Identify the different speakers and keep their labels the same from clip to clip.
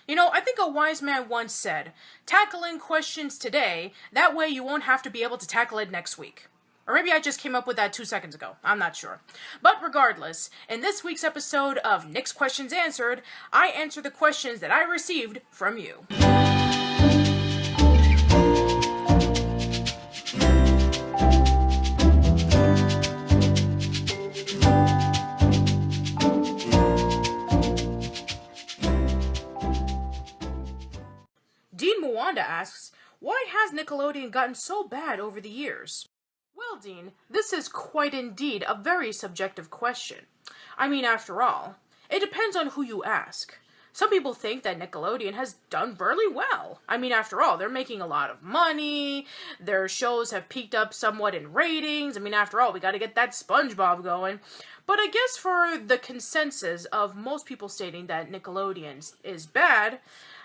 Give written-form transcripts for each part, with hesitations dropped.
Speaker 1: You know, I think a wise man once said, tackling questions today, that way you won't have to be able to tackle it next week. Or maybe I just came up with that 2 seconds ago. I'm not sure. But regardless, in this week's episode of Nick's Questions Answered, I answer the questions that I received from you. Deen Muanda asks, why has Nickelodeon gotten so bad over the years? Well, Dean, this is quite indeed a very subjective question. I mean, after all, it depends on who you ask. Some people think that Nickelodeon has done fairly well. I mean, after all, they're making a lot of money, their shows have peaked up somewhat in ratings. I mean, after all, we gotta get that SpongeBob going. But I guess for the consensus of most people stating that Nickelodeon is bad,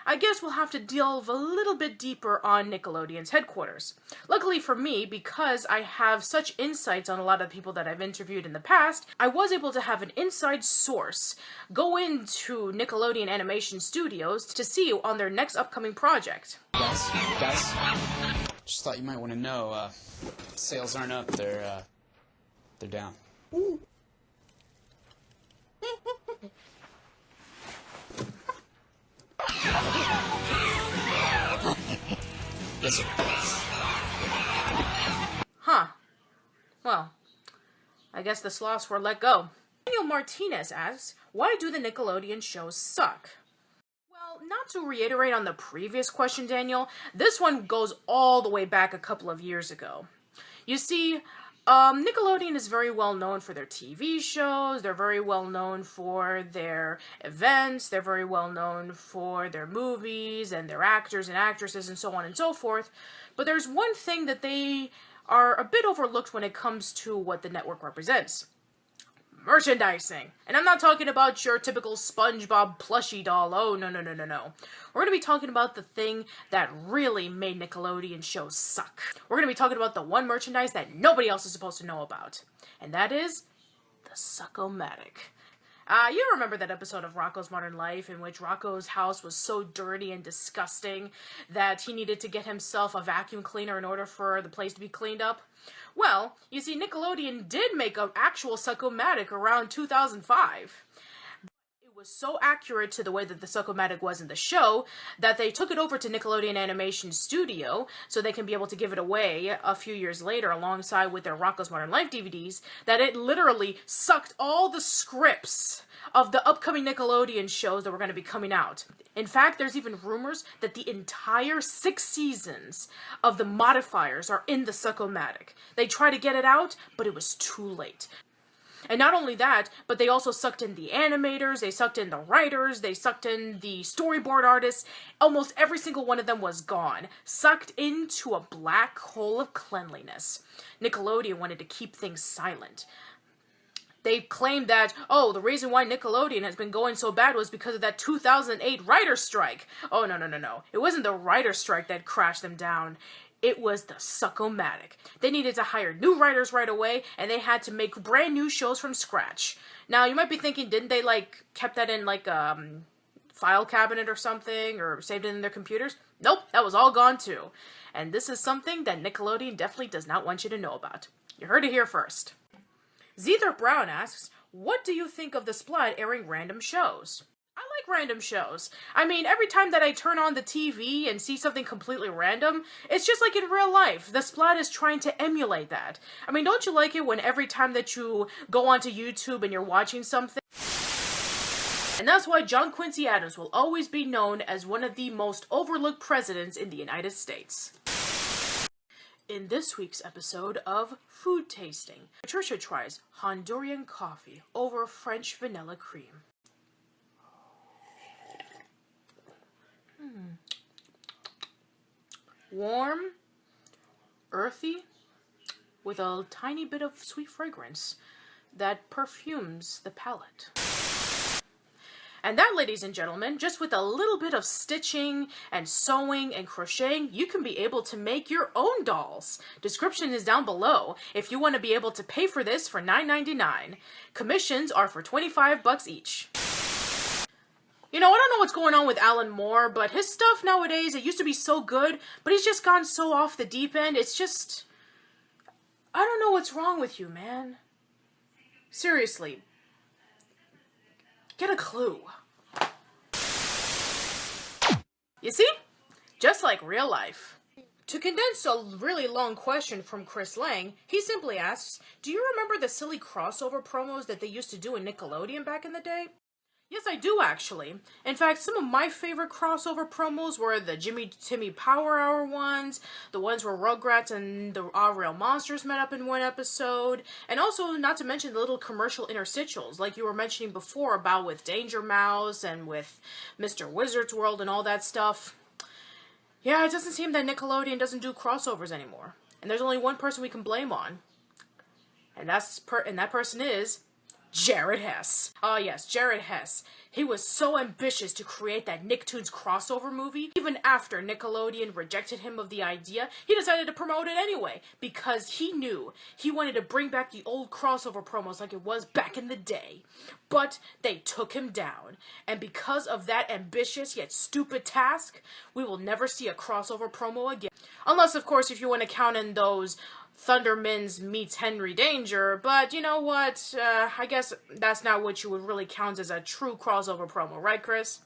Speaker 1: I guess we'll have to delve a little bit deeper on Nickelodeon's headquarters. Luckily for me, because I have such insights on a lot of people that I've interviewed in the past, I was able to have an inside source go into Nickelodeon Animation Studios to see on their next upcoming project.
Speaker 2: Guys, just thought you might want to know, sales aren't up, they're down. Ooh. Yes, sir.
Speaker 1: Huh. Well, I guess the sloths were let go. Daniel Martinez asks, why do the Nickelodeon shows suck? Well, not to reiterate on the previous question, Daniel, this one goes all the way back a couple of years ago. You see, Nickelodeon is very well known for their TV shows, they're very well known for their events, they're very well known for their movies and their actors and actresses and so on and so forth. But there's one thing that they are a bit overlooked when it comes to what the network represents. Merchandising. And I'm not talking about your typical SpongeBob plushie doll. Oh, no. We're going to be talking about the thing that really made Nickelodeon shows suck. We're going to be talking about the one merchandise that nobody else is supposed to know about. And that is the Suck-O-Matic. You remember that episode of Rocko's Modern Life in which Rocko's house was so dirty and disgusting that he needed to get himself a vacuum cleaner in order for the place to be cleaned up? Well, you see, Nickelodeon did make an actual Suck-O-Matic around 2005. It was so accurate to the way that the Suck-O-Matic was in the show that they took it over to Nickelodeon Animation Studio so they can be able to give it away a few years later alongside with their Rocko's Modern Life DVDs, that it literally sucked all the scripts of the upcoming Nickelodeon shows that were going to be coming out. In fact, there's even rumors that the entire 6 seasons of the modifiers are in the Suck-O-Matic. They tried to get it out, but it was too late. And not only that, but they also sucked in the animators, they sucked in the writers, they sucked in the storyboard artists. Almost every single one of them was gone, sucked into a black hole of cleanliness. Nickelodeon wanted to keep things silent. They claimed that, oh, the reason why Nickelodeon has been going so bad was because of that 2008 writer's strike. Oh, no. It wasn't the writer's strike that crashed them down. It was the Suck-O-Matic. They needed to hire new writers right away, and they had to make brand new shows from scratch. Now, you might be thinking, didn't they, kept that in, file cabinet or something, or saved it in their computers? Nope, that was all gone too. And this is something that Nickelodeon definitely does not want you to know about. You heard it here first. Zeether Brown asks, what do you think of the Splat airing random shows? I like random shows. I mean, every time that I turn on the TV and see something completely random, it's just like in real life. The Splat is trying to emulate that. I mean, don't you like it when every time that you go onto YouTube and you're watching something? And that's why John Quincy Adams will always be known as one of the most overlooked presidents in the United States. In this week's episode of Food Tasting, Patricia tries Honduran coffee over French vanilla cream. Warm, earthy, with a tiny bit of sweet fragrance that perfumes the palate. And that, ladies and gentlemen, just with a little bit of stitching and sewing and crocheting, you can be able to make your own dolls. Description is down below if you want to be able to pay for this for $9.99. Commissions are for $25 each. You know, I don't know what's going on with Alan Moore, but his stuff nowadays, it used to be so good, but he's just gone so off the deep end. It's just... I don't know what's wrong with you, man. Seriously. Get a clue. You see? Just like real life. To condense a really long question from Chris Lang, he simply asks, do you remember the silly crossover promos that they used to do in Nickelodeon back in the day? Yes, I do, actually. In fact, some of my favorite crossover promos were the Jimmy Timmy Power Hour ones, the ones where Rugrats and the Real Monsters met up in one episode, and also, not to mention, the little commercial interstitials, like you were mentioning before about with Danger Mouse and with Mr. Wizard's World and all that stuff. Yeah, it doesn't seem that Nickelodeon doesn't do crossovers anymore. And there's only one person we can blame on. And that person is... Jared Hess. Ah, yes, Jared Hess. He was so ambitious to create that Nicktoons crossover movie. Even after Nickelodeon rejected him of the idea, he decided to promote it anyway, because he knew he wanted to bring back the old crossover promos like it was back in the day. But they took him down, and because of that ambitious yet stupid task, we will never see a crossover promo again. Unless, of course, if you want to count in those Thundermans meets Henry Danger, but you know what, I guess that's not what you would really count as a true crossover promo, right, Chris?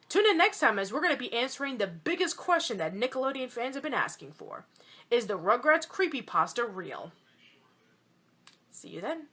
Speaker 1: Tune in next time as we're going to be answering the biggest question that Nickelodeon fans have been asking for. Is the Rugrats creepypasta real? See you then.